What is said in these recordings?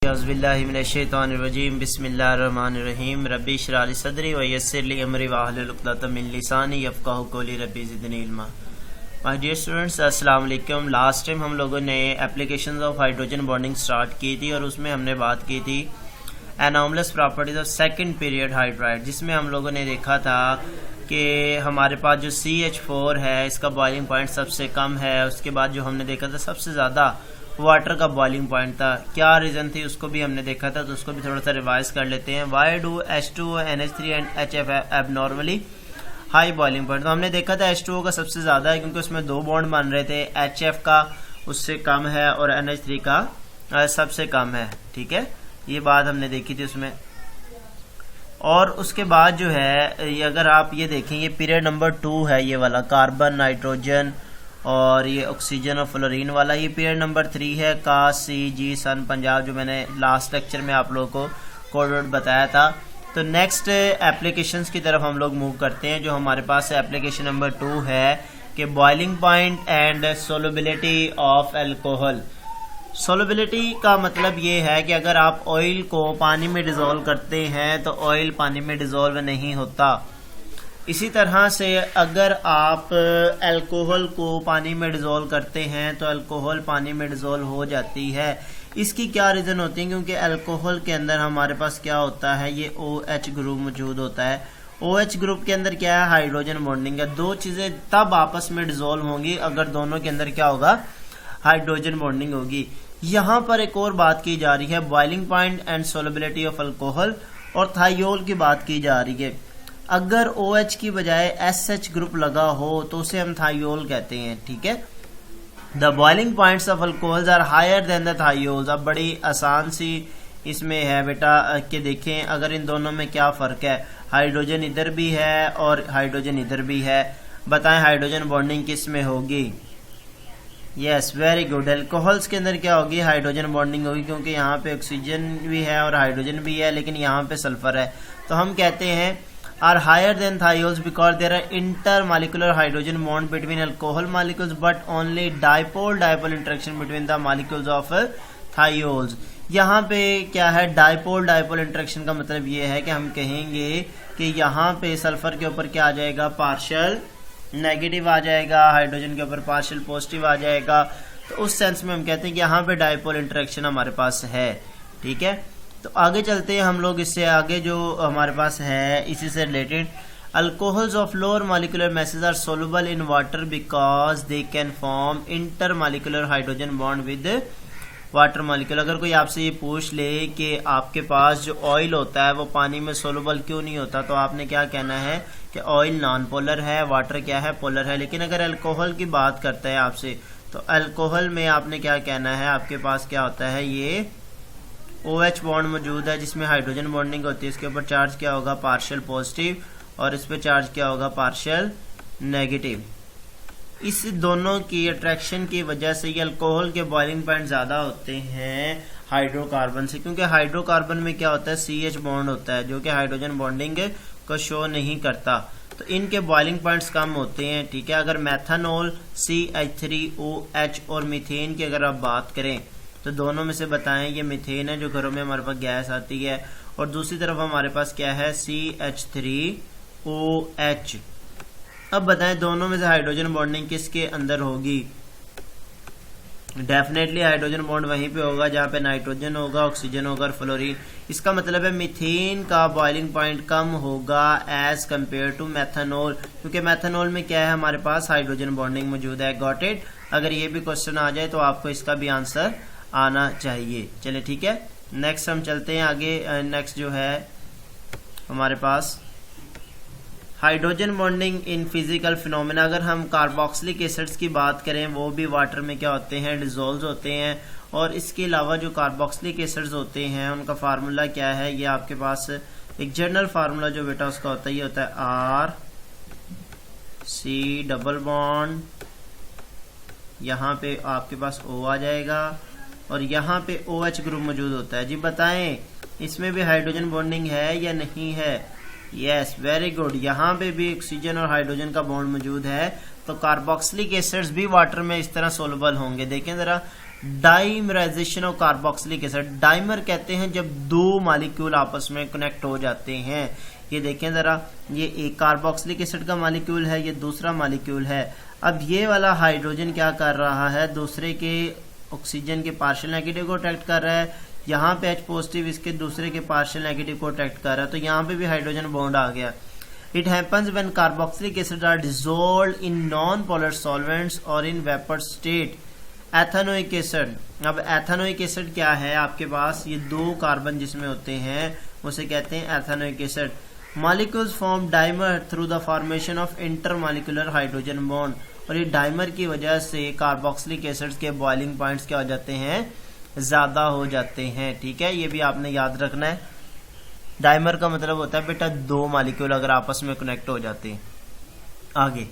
औज़ुबिल्लाहिमिनश्शैतानिर्रजीम बिस्मिल्लाहिर्रहमानिर्रहीम रब्बी इश्रह ली सदरी व यस्सिर ली अमरी वहलुल उक़दतम मिन लिसानी यफ़क़हू क़ौली रब्बी ज़िदनी इल्मा। माय डियर स्टूडेंट्स, अस्सलाम वालेकुम। लास्ट टाइम हम लोगों ने applications of hydrogen bonding start की थी और उसमें हमने बात की थी anomalous properties of second period hydride, जिसमें हम लोगों ने देखा था कि हमारे पास जो CH4 है इसका बॉइलिंग पॉइंट सबसे कम है। उसके बाद जो हमने देखा था सबसे ज़्यादा वाटर का बॉइलिंग पॉइंट था। क्या रीज़न थी उसको भी हमने देखा था, तो उसको भी थोड़ा सा रिवाइज कर लेते हैं। Why do H2O, NH3 and HF abnormally high boiling point. तो हमने देखा था H2O का सबसे ज़्यादा है क्योंकि उसमें 2 बॉन्ड बन रहे थे। HF का उससे कम है और NH3 का सबसे कम है। ठीक है, ये बात हमने देखी थी उसमें। और उसके बाद जो है ये अगर आप ये देखेंगे पीरियड नंबर 2 है, ये वाला कार्बन, नाइट्रोजन और ये ऑक्सीजन और फ्लोरीन वाला। ये पीरियड नंबर 3 है, का सी जी सन पंजाब, जो मैंने लास्ट लेक्चर में आप लोगों को कोड वर्ड बताया था। तो नेक्स्ट एप्लीकेशंस की तरफ हम लोग मूव करते हैं। जो हमारे पास एप्लीकेशन नंबर 2 है कि boiling point and solubility of alcohol. Solubility का मतलब ये है कि अगर आप ऑयल को पानी में डिसॉल्व करते हैं तो ऑयल पानी में डिसॉल्व नहीं होता। इसी तरह से अगर आप अल्कोहल को पानी में डिसॉल्व करते हैं तो अल्कोहल पानी में डिसॉल्व हो जाती है। इसकी क्या रीज़न होती है? क्योंकि अल्कोहल के अंदर हमारे पास क्या होता है, ये OH ग्रुप मौजूद होता है। OH ग्रुप के अंदर क्या है, हाइड्रोजन बॉन्डिंग है। दो चीज़ें तब आपस में डिसॉल्व होंगी अगर दोनों के अंदर क्या होगा, हाइड्रोजन बॉन्डिंग होगी। यहाँ पर एक और बात की जा रही है, boiling point and solubility of alcohol और थायोल की बात की जा रही है। अगर OH की बजाय SH ग्रुप लगा हो तो उसे हम थायोल कहते हैं। ठीक है, the boiling points of alcohols are higher than the thiols. अब बड़ी आसान सी इसमें है बेटा कि देखें अगर इन दोनों में क्या फ़र्क है। हाइड्रोजन इधर भी है और हाइड्रोजन इधर भी है, बताएं हाइड्रोजन बॉन्डिंग किस में होगी? Yes, very good. अल्कोहल्स के अंदर क्या होगी, हाइड्रोजन बॉन्डिंग होगी, क्योंकि यहाँ पे ऑक्सीजन भी है और हाइड्रोजन भी है, लेकिन यहाँ पे सल्फर है। तो हम कहते हैं are higher than thiols because there are intermolecular hydrogen bond between alcohol molecules but only dipole-dipole interaction between the molecules of thiols। यहाँ पे क्या है, डाइपोल-डाइपोल इंटरेक्शन का मतलब ये है कि हम कहेंगे कि यहाँ पे सल्फर के ऊपर क्या आ जाएगा, पार्शियल नेगेटिव आ जाएगा, हाइड्रोजन के ऊपर पार्शियल पॉजिटिव आ जाएगा। तो उस सेंस में हम कहते हैं कि यहाँ पे डाइपोल इंटरेक्शन हमारे पास है। ठीक है, तो आगे चलते हैं हम लोग। इससे आगे जो हमारे पास है इसी से related, alcohols of lower molecular masses are soluble in water because they can form intermolecular hydrogen bond with water molecule. अगर कोई आपसे ये पूछ ले कि आपके पास जो ऑयल होता है वो पानी में सोलुबल क्यों नहीं होता, तो आपने क्या कहना है कि ऑयल नॉन पोलर है, वाटर क्या है, पोलर है। लेकिन अगर अल्कोहल की बात करता है आपसे तो अल्कोहल में आपने क्या कहना है, आपके पास क्या होता है, ये OH बॉन्ड मौजूद है जिसमें हाइड्रोजन बॉन्डिंग होती है। इसके ऊपर चार्ज क्या होगा, पार्शियल पॉजिटिव, और इस पे चार्ज क्या होगा, पार्शियल नेगेटिव। इस दोनों की अट्रैक्शन की वजह से ये अल्कोहल के बॉइलिंग पॉइंट ज्यादा होते हैं हाइड्रोकार्बन से, क्योंकि हाइड्रोकार्बन में क्या होता है, CH बॉन्ड होता है जो कि हाइड्रोजन बॉन्डिंग को शो नहीं करता। तो इनके बॉइलिंग पॉइंट्स कम होते हैं। ठीक है, अगर मेथनॉल CH3OH और मीथेन की अगर आप बात करें तो दोनों में से बताएं, ये मीथेन है जो घरों में हमारे पास गैस आती है, और दूसरी तरफ हमारे पास क्या है, CH3OH। अब बताएं दोनों में से हाइड्रोजन बॉन्डिंग किसके अंदर होगी? डेफिनेटली हाइड्रोजन बॉन्ड वहीं पे होगा जहां पे नाइट्रोजन होगा, ऑक्सीजन होगा और फ्लोरीन। इसका मतलब है मीथेन का बॉइलिंग पॉइंट कम होगा एज कंपेयर टू मेथनॉल, क्योंकि मेथनॉल में क्या है, हमारे पास हाइड्रोजन बॉन्डिंग मौजूद है। Got it? अगर ये भी क्वेश्चन आ जाए तो आपको इसका भी आंसर आना चाहिए। चले ठीक है, नेक्स्ट हम चलते हैं आगे। नेक्स्ट जो है हमारे पास hydrogen bonding in physical phenomena. अगर हम कार्बोक्सिलिक एसिड्स की बात करें वो भी वाटर में क्या होते हैं, डिसॉल्व होते हैं। और इसके अलावा जो कार्बोक्सिलिक एसिड्स होते हैं उनका फार्मूला क्या है, ये आपके पास एक जनरल फार्मूला जो बेटा उसका होता है, ये होता है RC डबल बॉन्ड, यहाँ पे आपके पास O आ जाएगा और यहाँ पे OH ग्रुप मौजूद होता है। जी बताएं इसमें भी हाइड्रोजन बॉन्डिंग है या नहीं है? Yes, very good. यहाँ पे भी ऑक्सीजन और हाइड्रोजन का बॉन्ड मौजूद है। तो कार्बोक्सिलिक एसिड्स भी वाटर में इस तरह सोलबल होंगे। देखें जरा, dimerisation of carboxylic acid. Dimer कहते हैं जब दो मॉलिक्यूल आपस में कनेक्ट हो जाते हैं। ये देखें जरा, ये एक कार्बोक्सिलिक एसिड का मॉलिक्यूल है, ये दूसरा मॉलिक्यूल है। अब ये वाला हाइड्रोजन क्या कर रहा है, दूसरे के ऑक्सीजन के पार्शियल नेगेटिव को अट्रैक्ट कर रहा है। यहाँ पे H पॉजिटिव इसके दूसरे के पार्शियल नेगेटिव को अट्रैक्ट कर रहा है, तो यहाँ पे भी हाइड्रोजन बॉन्ड आ गया। It happens when carboxylic acid are dissolved in non polar solvents और in vapour state. Ethanoic acid, अब एथेनोइक एसिड क्या है आपके पास, ये दो कार्बन जिसमें होते हैं उसे कहते हैं ethanoic acid. Molecules form dimer through the formation of intermolecular hydrogen bond. और ये डाइमर की वजह से कार्बोक्सिलिक एसिड्स के बॉइलिंग पॉइंट्स क्या हो जाते हैं, ज्यादा हो जाते हैं। ठीक है, ये भी आपने याद रखना है। डाइमर का मतलब होता है बेटा दो मॉलिक्यूल अगर आपस में कनेक्ट हो जाते हैं। आगे,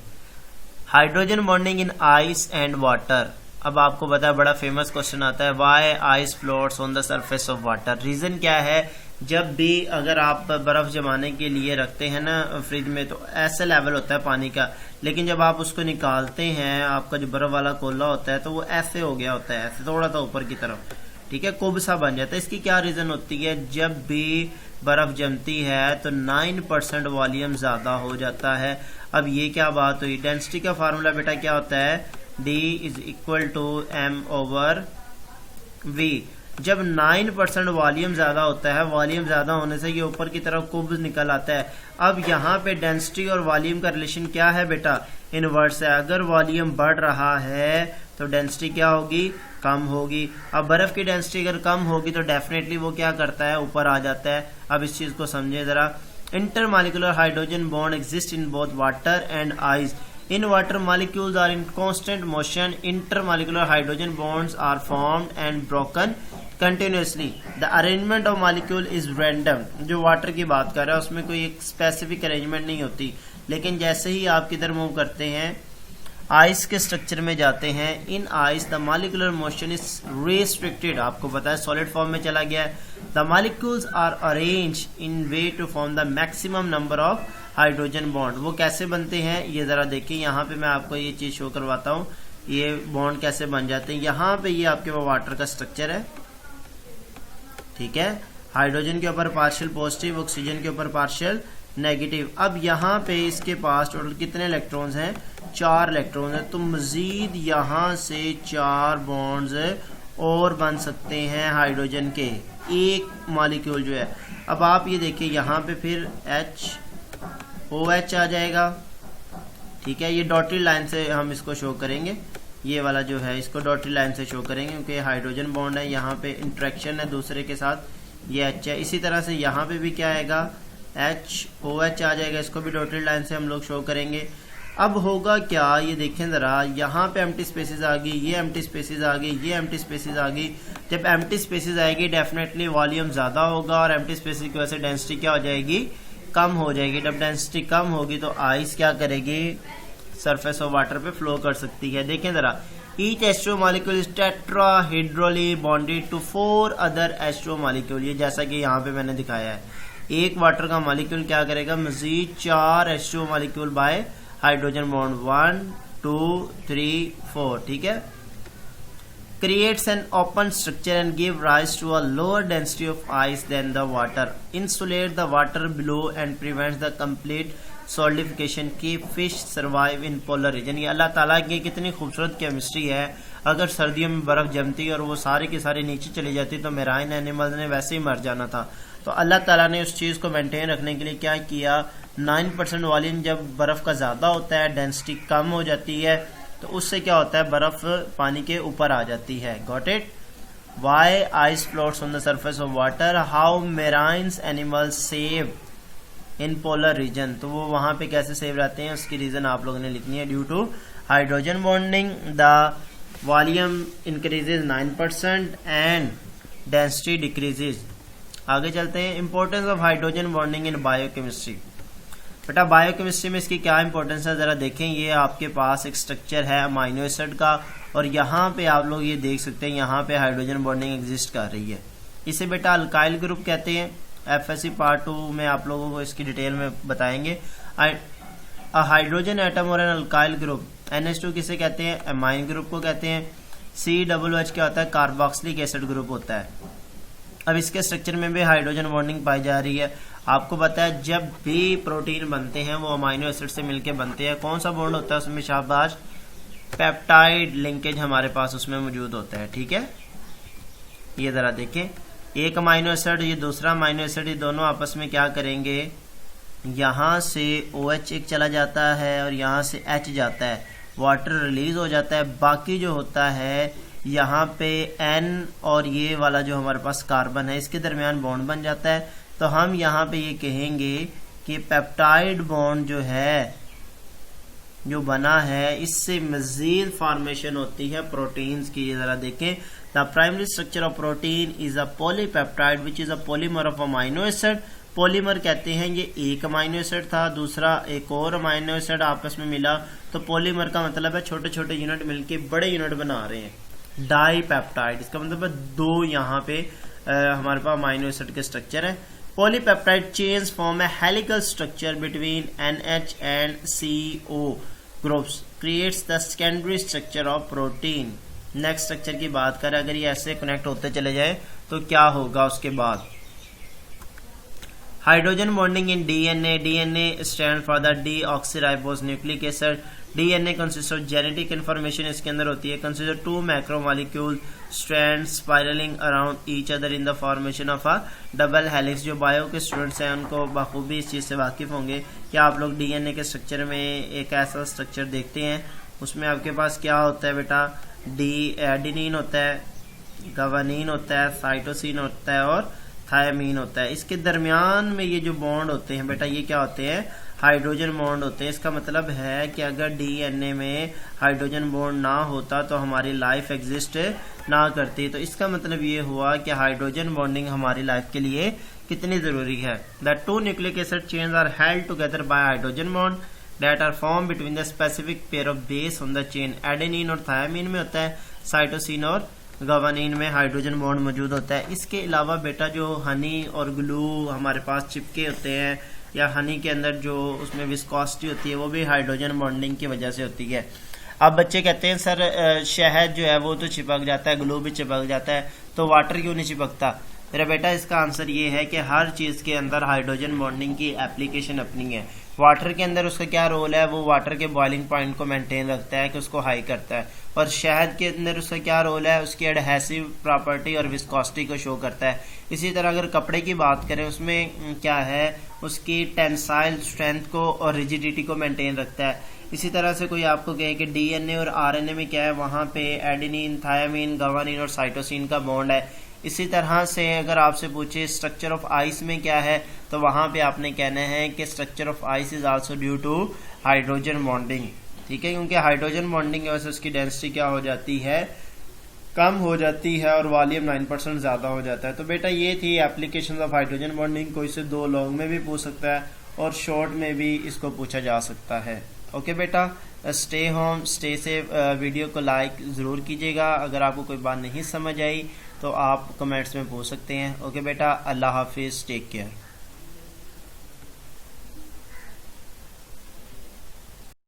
hydrogen bonding in ice and water. अब आपको पता है बड़ा फेमस क्वेश्चन आता है, why ice floats on the surface of water. Reason क्या है, जब भी अगर आप बर्फ जमाने के लिए रखते हैं ना फ्रिज में, तो ऐसा लेवल होता है पानी का, लेकिन जब आप उसको निकालते हैं, आपका जो बर्फ वाला कोला होता है, तो वो ऐसे हो गया होता है, ऐसे थोड़ा सा ऊपर की तरफ। ठीक है, कुब सा बन जाता है। इसकी क्या रीजन होती है, जब भी बर्फ जमती है तो 9% वॉल्यूम ज्यादा हो जाता है। अब ये क्या बात हुई, डेंसिटी का फार्मूला बेटा क्या होता है, D is equal to m/v। जब 9% वॉल्यूम ज्यादा होता है, वॉल्यूम ज्यादा होने से ये ऊपर की तरफ कुब निकल आता है। अब यहाँ पे डेंसिटी और वॉल्यूम का रिलेशन क्या है बेटा, इनवर्स है। अगर वॉल्यूम बढ़ रहा है तो डेंसिटी क्या होगी, कम होगी। अब बर्फ की डेंसिटी अगर कम होगी तो डेफिनेटली वो क्या करता है, ऊपर आ जाता है। अब इस चीज को समझे जरा। Intermolecular hydrogen bond exist in both water and ice. In water, molecules are in constant motion. Intermolecular hydrogen bonds are formed and broken continuously. The arrangement of molecule is random. जो वाटर की बात कर रहा है उसमें कोई एक specific arrangement नहीं होती, लेकिन जैसे ही आप किधर मूव करते हैं, आइस के स्ट्रक्चर में जाते हैं, in ice the molecular motion is restricted. आपको पता है सॉलिड फॉर्म में चला गया है। The molecules are arrange in way to form the maximum number of hydrogen bond. वो कैसे बनते हैं ये जरा देखिए, यहाँ पे मैं आपको ये चीज शो करवाता हूँ, ये बॉन्ड कैसे बन जाते हैं। यहाँ पे ये आपके पास वाटर का स्ट्रक्चर है, ठीक है, हाइड्रोजन के ऊपर पार्शियल पॉजिटिव, ऑक्सीजन के ऊपर पार्शियल नेगेटिव। अब यहाँ पे इसके पास टोटल कितने इलेक्ट्रॉन्स हैं, 4 इलेक्ट्रॉन्स हैं। तो मजीद यहाँ से 4 बॉन्ड्स और बन सकते हैं हाइड्रोजन के, एक मॉलिक्यूल जो है। अब आप ये देखिए यहाँ पे फिर OH आ जाएगा। ठीक है, ये डॉटेड लाइन से हम इसको शो करेंगे, ये वाला जो है इसको डॉटेड लाइन से शो करेंगे क्योंकि हाइड्रोजन बॉन्ड है, यहाँ पे इंट्रैक्शन है दूसरे के साथ, ये H है। इसी तरह से यहाँ पे भी क्या आएगा, OH आ जाएगा, इसको भी डॉटेड लाइन से हम लोग शो करेंगे। अब होगा क्या, ये देखें जरा, यहाँ पे एम्प्टी स्पेसेस आ गई, ये एम्प्टी स्पेसेस आ गई, ये एम्प्टी स्पेसेस आ गई। जब एम्प्टी स्पेसेस आएगी डेफिनेटली वॉल्यूम ज्यादा होगा और एम्प्टी स्पेसेस की वजह से डेंसिटी क्या हो जाएगी, कम हो जाएगी। जब डेंसिटी कम होगी तो आइस क्या करेगी, सरफेस ऑफ वाटर पे फ्लो कर सकती है। देखें जरा, each H2 molecule is tetrahedrally bonded to 4 other H2 molecule. ये जैसा कि यहाँ पे मैंने दिखाया है, एक वाटर का मॉलिक्यूल क्या करेगा, मजीद 4 H2 molecule by hydrogen bond, 1 2 3 4। ठीक है, creates an open structure and give rise to a lower density of ice than the water, insulate the water below and prevents the complete solidification, keep fish survive in polar region। ये अल्लाह ताला की कितनी खूबसूरत chemistry है। अगर सर्दियों में बर्फ जमती और वो सारे के सारे नीचे चली जाती तो मेराइन एनिमल्स ने वैसे ही मर जाना था। तो अल्लाह ताला ने उस चीज को मेंटेन रखने के लिए क्या किया, 9% वॉल्यूम जब बर्फ का ज्यादा होता है, डेंसिटी कम हो जाती है, तो उससे क्या होता है, बर्फ पानी के ऊपर आ जाती है। Got it. Why ice floats on the surface of water, how marines animals save in polar region. तो वो वहां पे कैसे सेव रहते हैं, उसकी रीजन आप लोगों ने लिखनी है। Due to hydrogen bonding the volume increases 9% and density decreases. आगे चलते हैं, importance of hydrogen bonding in biochemistry. बेटा बायोकेमिस्ट्री में इसकी क्या इंपॉर्टेंस है जरा देखें। ये आपके पास एक स्ट्रक्चर है अमाइनो एसिड का और यहाँ पे आप लोग ये देख सकते हैं, यहाँ पे हाइड्रोजन बॉन्डिंग एग्जिस्ट कर रही है। इसे बेटा अल्काइल ग्रुप कहते हैं। FSC पार्ट 2 में आप लोगों को इसकी डिटेल में बताएंगे। हाइड्रोजन एटम और एन अल्काइल ग्रुप, NH2 किसे कहते हैं, एमाइन ग्रुप को कहते हैं। COOH क्या होता है, कार्बोक्सिलिक एसिड ग्रुप होता है। अब इसके स्ट्रक्चर में भी हाइड्रोजन बॉन्डिंग पाई जा रही है। आपको पता है जब भी प्रोटीन बनते हैं वो अमाइनो एसिड से मिलकर बनते हैं, कौन सा बॉन्ड होता है उसमें, शाबाश, पेप्टाइड लिंकेज हमारे पास उसमें मौजूद होता है। ठीक है, ये जरा देखें, एक अमाइनो एसिड ये दूसरा अमाइनो एसिड, ये दोनों आपस में क्या करेंगे, यहाँ से OH एक चला जाता है और यहाँ से H जाता है, वाटर रिलीज हो जाता है। बाकी जो होता है यहाँ पे N और ये वाला जो हमारे पास कार्बन है इसके दरमियान बॉन्ड बन जाता है। तो हम यहाँ पे ये कहेंगे कि पेप्टाइड बॉन्ड जो है, जो बना है, इससे मजीद फॉर्मेशन होती है प्रोटीन्स की। जरा देखें, the primary structure of protein is a polypeptide which is a polymer of amino acid. Polymer कहते हैं, ये एक अमाइनो एसिड था, दूसरा एक और अमाइनो एसिड आपस में मिला, तो पॉलीमर का मतलब है छोटे छोटे यूनिट मिलके बड़े यूनिट बना रहे हैं। डाईपेप्टाइड इसका मतलब है दो यहाँ पे हमारे पास अमाइनो एसिड के स्ट्रक्चर है। Polypeptide chains form A helical structure between NH and CO groups creates the secondary structure of protein. Next structure की बात करें, अगर ये ऐसे कनेक्ट होते चले जाए तो क्या होगा उसके बाद, hydrogen bonding in DNA stand for the deoxyribose nucleic acid. DNA consist of genetic information इसके अंदर होती है, consist of 2 macromolecule strand spiralling around each other in the formation of a double helix. जो बायो के students हैं उनको बखूबी इस चीज से वाकिफ होंगे कि आप लोग DNA के स्ट्रक्चर में एक ऐसा स्ट्रक्चर देखते हैं, उसमें आपके पास क्या होता है बेटा, एडेनिन होता है, गवानीन होता है, साइटोसिन होता है और थायमीन होता है। इसके दरमियान में ये जो बॉन्ड होते हैं बेटा, ये क्या होते हैं, हाइड्रोजन बॉन्ड होते हैं। इसका मतलब है कि अगर DNA में हाइड्रोजन बॉन्ड ना होता तो हमारी लाइफ एग्जिस्ट ना करती। तो इसका मतलब ये हुआ कि हाइड्रोजन बॉन्डिंग हमारी लाइफ के लिए कितनी जरूरी है। The 2 nucleic acid chains are held together by hydrogen bond that are form between the specific pair of base on the chain. Adenine और थायमीन में होता है, साइटोसिन और गवानीन में हाइड्रोजन बॉन्ड मौजूद होता है। इसके अलावा बेटा जो हनी और ग्लू हमारे पास चिपके होते हैं, या हनी के अंदर जो उसमें विस्कोसिटी होती है, वो भी हाइड्रोजन बॉन्डिंग की वजह से होती है। अब बच्चे कहते हैं सर शहद जो है वो तो चिपक जाता है, ग्लू भी चिपक जाता है, तो वाटर क्यों नहीं चिपकता। मेरा बेटा इसका आंसर ये है कि हर चीज के अंदर हाइड्रोजन बॉन्डिंग की एप्लीकेशन अपनी है। वाटर के अंदर उसका क्या रोल है, वो वाटर के बॉइलिंग पॉइंट को मेंटेन रखता है कि उसको हाई करता है, और शहद के अंदर उसका क्या रोल है, उसकी एडहेसिव प्रॉपर्टी और विस्कोसिटी को शो करता है। इसी तरह अगर कपड़े की बात करें, उसमें क्या है, उसकी टेंसाइल स्ट्रेंथ को और रिजिडिटी को मेंटेन रखता है। इसी तरह से कोई आपको कहे कि DNA और RNA में क्या है, वहां पे एडेनिन, थायमीन, गवानीन और साइटोसिन का बॉन्ड है। इसी तरह से अगर आपसे पूछे स्ट्रक्चर ऑफ आइस में क्या है, तो वहां पे आपने कहना है कि structure of ice is also due to hydrogen bonding. ठीक है, क्योंकि हाइड्रोजन बॉन्डिंग की वजह से उसकी डेंसिटी क्या हो जाती है, कम हो जाती है, और वॉल्यूम 9% ज्यादा हो जाता है। तो बेटा ये थी एप्लीकेशन ऑफ हाइड्रोजन बॉन्डिंग। कोई से 2 लॉन्ग में भी पूछ सकता है और शॉर्ट में भी इसको पूछा जा सकता है। ओके बेटा, stay home, stay safe. Video को लाइक जरूर कीजिएगा। अगर आपको कोई बात नहीं समझ आई तो आप कमेंट्स में पूछ सकते हैं। ओके बेटा, अल्लाह हाफिज, टेक केयर।